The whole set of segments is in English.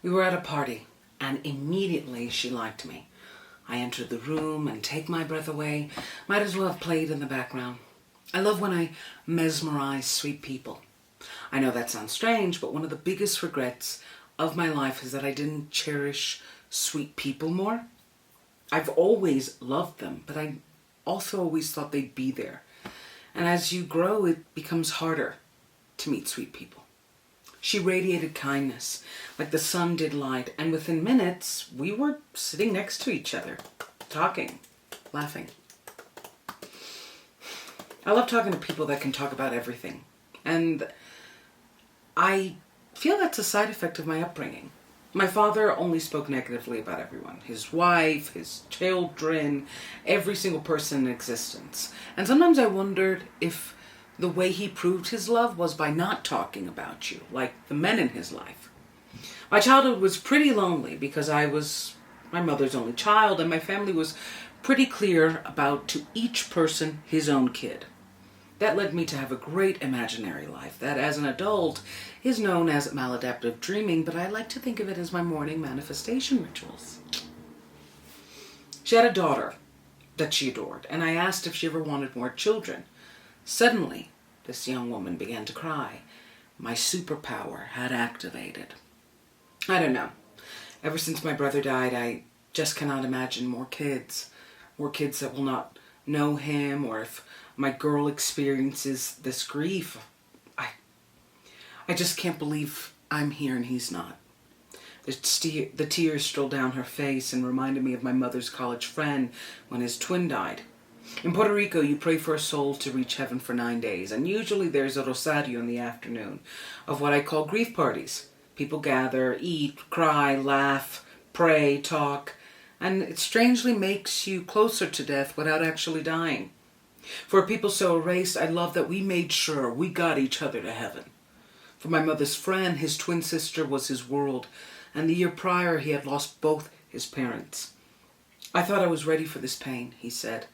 We were at a party, and immediately she liked me. I entered the room and take my breath away. Might as well have played in the background. I love when I mesmerize sweet people. I know that sounds strange, but one of the biggest regrets of my life is that I didn't cherish sweet people more. I've always loved them, but I also always thought they'd be there. And as you grow, it becomes harder to meet sweet people. She radiated kindness, like the sun did light, and within minutes, we were sitting next to each other, talking, laughing. I love talking to people that can talk about everything, and I feel that's a side effect of my upbringing. My father only spoke negatively about everyone. His wife, his children, every single person in existence. And sometimes I wondered if the way he proved his love was by not talking about you, like the men in his life. My childhood was pretty lonely because I was my mother's only child, and my family was pretty clear about to each person his own kid. That led me to have a great imaginary life that, as an adult, is known as maladaptive dreaming, but I like to think of it as my morning manifestation rituals. She had a daughter that she adored, and I asked if she ever wanted more children. Suddenly, this young woman began to cry. My superpower had activated. I don't know. Ever since my brother died, I just cannot imagine more kids. More kids that will not know him, or if my girl experiences this grief. I just can't believe I'm here and he's not. The tears strolled down her face and reminded me of my mother's college friend when his twin died. In Puerto Rico, you pray for a soul to reach heaven for 9 days, and usually there's a rosario in the afternoon of what I call grief parties. People gather, eat, cry, laugh, pray, talk, and it strangely makes you closer to death without actually dying. For people so erased, I love that we made sure we got each other to heaven. For my mother's friend, his twin sister was his world, and the year prior he had lost both his parents. I thought I was ready for this pain, he said.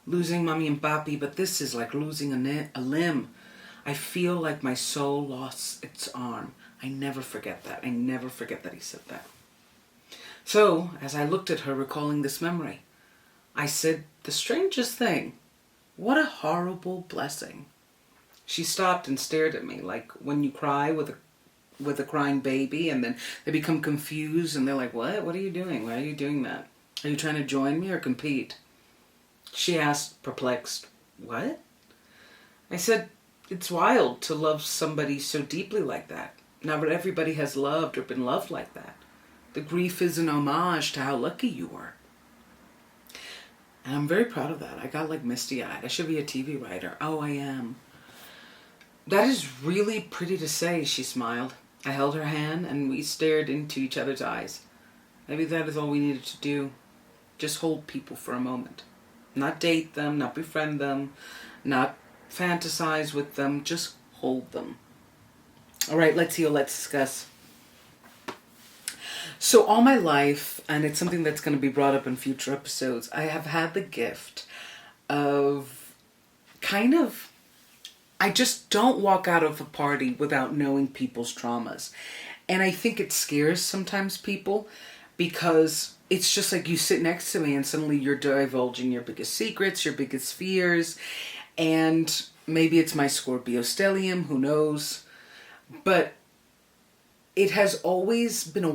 Losing mommy and papi, but this is like losing a limb. I feel like my soul lost its arm. I never forget that. I never forget that he said that. So, as I looked at her, recalling this memory, I said the strangest thing. What a horrible blessing. She stopped and stared at me, like when you cry with a crying baby, and then they become confused, and they're like, what? What are you doing? Why are you doing that? Are you trying to join me or compete? She asked, perplexed, what? I said, it's wild to love somebody so deeply like that. Not everybody has loved or been loved like that. The grief is an homage to how lucky you were. And I'm very proud of that. I got like misty-eyed. I should be a TV writer. Oh, I am. That is really pretty to say, she smiled. I held her hand and we stared into each other's eyes. Maybe that is all we needed to do. Just hold people for a moment. Not date them, not befriend them, not fantasize with them, just hold them. All right, let's heal, let's discuss. So all my life, and it's something that's going to be brought up in future episodes, I have had the gift of I just don't walk out of a party without knowing people's traumas. And I think it scares sometimes people because it's just like you sit next to me and suddenly you're divulging your biggest secrets, your biggest fears, and maybe it's my Scorpio stellium, who knows. But it has always been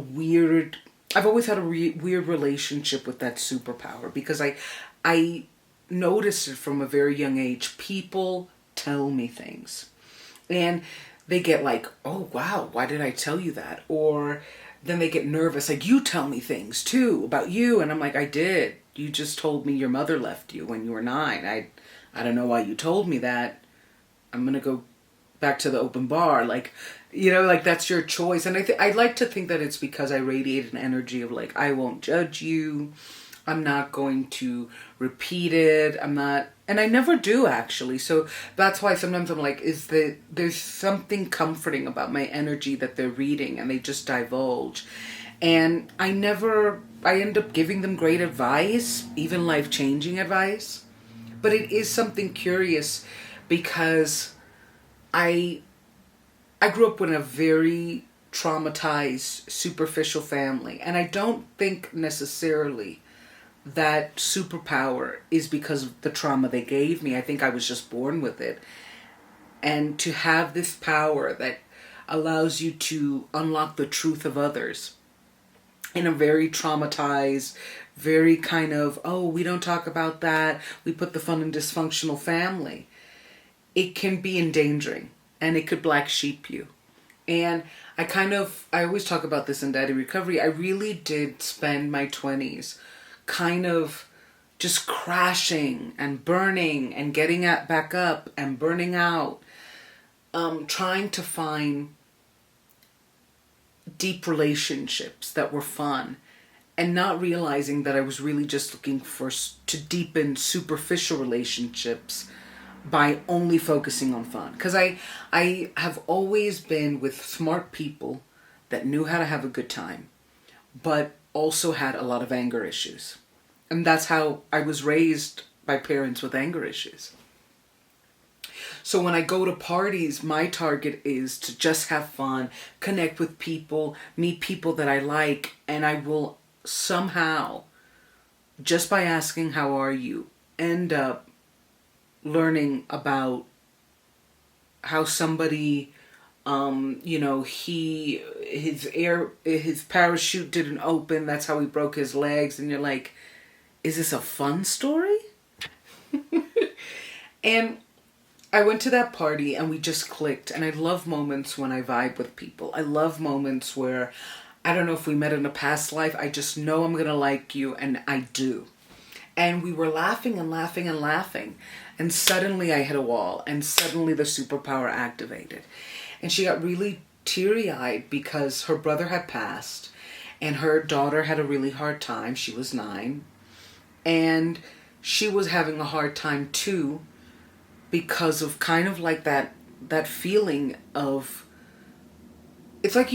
I've always had a weird relationship with that superpower because I noticed it from a very young age. People tell me things and they get like, oh wow, why did I tell you that? Or then they get nervous, like, you tell me things too about you. And I'm like, I did. You just told me your mother left you when you were 9. I don't know why you told me that. I'm going to go back to the open bar. Like, you know, like that's your choice. And I like to think that it's because I radiate an energy of like, I won't judge you. I'm not going to repeat it. I'm not, and I never do actually. So that's why sometimes I'm like, there's something comforting about my energy that they're reading and they just divulge. And I end up giving them great advice, even life-changing advice. But it is something curious because I grew up in a very traumatized, superficial family. And I don't think necessarily that superpower is because of the trauma they gave me. I think I was just born with it. And to have this power that allows you to unlock the truth of others in a very traumatized, very kind of, oh, we don't talk about that, we put the fun in dysfunctional family, it can be endangering and it could black sheep you. And I always talk about this in Daddy Recovery. I really did spend my 20s kind of just crashing and burning and getting back up and burning out, trying to find deep relationships that were fun, and not realizing that I was really just looking to deepen superficial relationships by only focusing on fun. Because I have always been with smart people that knew how to have a good time, but also had a lot of anger issues. And that's how I was raised, by parents with anger issues. So when I go to parties, my target is to just have fun, connect with people, meet people that I like, and I will somehow, just by asking how are you, end up learning about how somebody, his parachute didn't open, that's how he broke his legs, and you're like, is this a fun story? And I went to that party and we just clicked, and I love moments when I vibe with people. I love moments where, I don't know if we met in a past life, I just know I'm gonna like you, and I do. And we were laughing and laughing and laughing, and suddenly I hit a wall, and suddenly the superpower activated. And she got really teary-eyed because her brother had passed, and her daughter had a really hard time. She was 9. And she was having a hard time too, because of kind of like that feeling of, it's like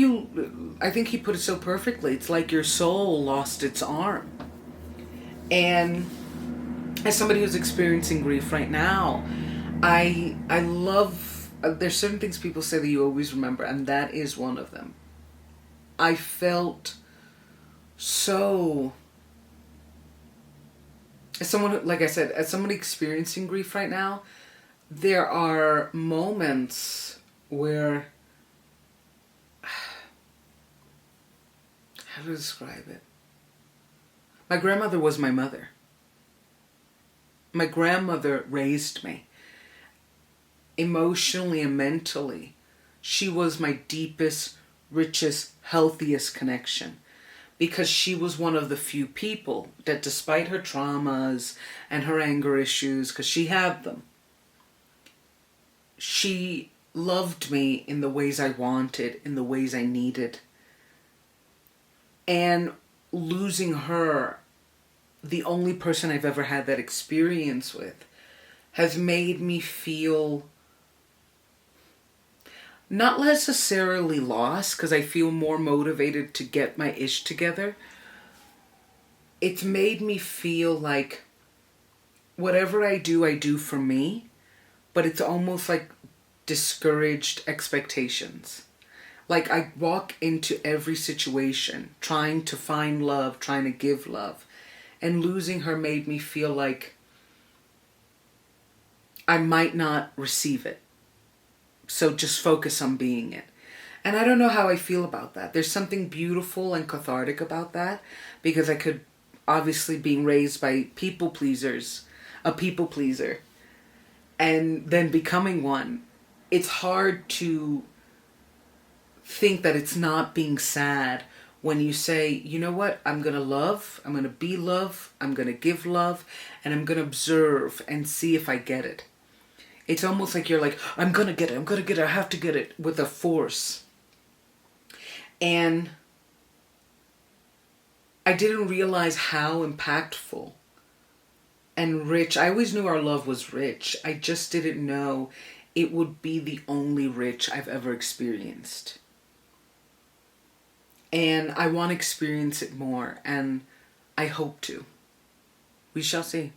I think he put it so perfectly, it's like your soul lost its arm. And as somebody who's experiencing grief right now, I love, there's certain things people say that you always remember, and that is one of them. I felt so, as someone, like I said, as somebody experiencing grief right now, there are moments where, how to describe it? My grandmother was my mother. My grandmother raised me. Emotionally and mentally, she was my deepest, richest, healthiest connection. Because she was one of the few people that, despite her traumas and her anger issues, because she had them, she loved me in the ways I wanted, in the ways I needed. And losing her, the only person I've ever had that experience with, has made me feel not necessarily lost, because I feel more motivated to get my ish together. It's made me feel like whatever I do for me, but it's almost like discouraged expectations. Like I walk into every situation trying to find love, trying to give love, and losing her made me feel like I might not receive it. So just focus on being it. And I don't know how I feel about that. There's something beautiful and cathartic about that, because I could, obviously being raised by people pleasers, a people pleaser, and then becoming one, it's hard to think that it's not being sad when you say, you know what, I'm going to love, I'm going to be love, I'm going to give love, and I'm going to observe and see if I get it. It's almost like you're like, I'm going to get it, I have to get it, with a force. And I didn't realize how impactful and rich, I always knew our love was rich, I just didn't know it would be the only rich I've ever experienced. And I want to experience it more, and I hope to. We shall see.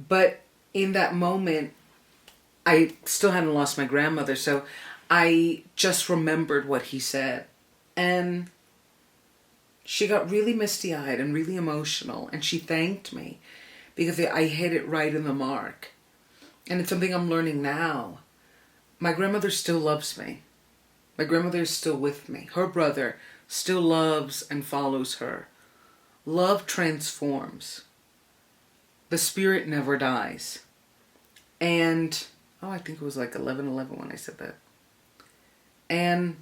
But in that moment, I still hadn't lost my grandmother, so I just remembered what he said. And she got really misty-eyed and really emotional. And she thanked me because I hit it right in the mark. And it's something I'm learning now. My grandmother still loves me. My grandmother is still with me. Her brother still loves and follows her. Love transforms. The spirit never dies. And, I think it was like 11:11 when I said that. And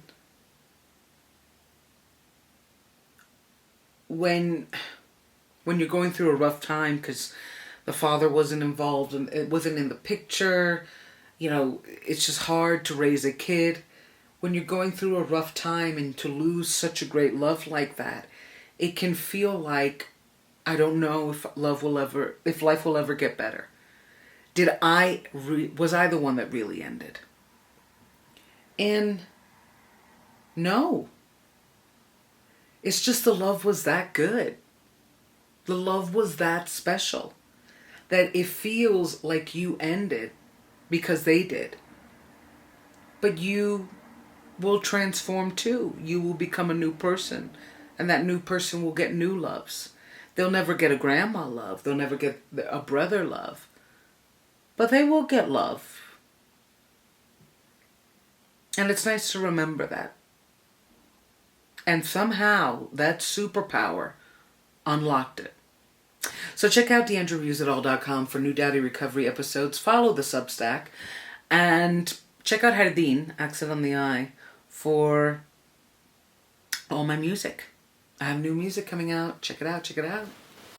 when you're going through a rough time because the father wasn't involved and it wasn't in the picture, it's just hard to raise a kid. When you're going through a rough time and to lose such a great love like that, it can feel like, I don't know if life will ever get better. Was I the one that really ended? And no. It's just the love was that good. The love was that special. That it feels like you ended because they did. But you will transform too. You will become a new person. And that new person will get new loves. They'll never get a grandma love. They'll never get a brother love. But they will get love. And it's nice to remember that. And somehow that superpower unlocked it. So check out DiandraReviewsItAll.com for new daddy recovery episodes. Follow the Substack. And check out Hardin, Accent on the I, for all my music. I have new music coming out. Check it out.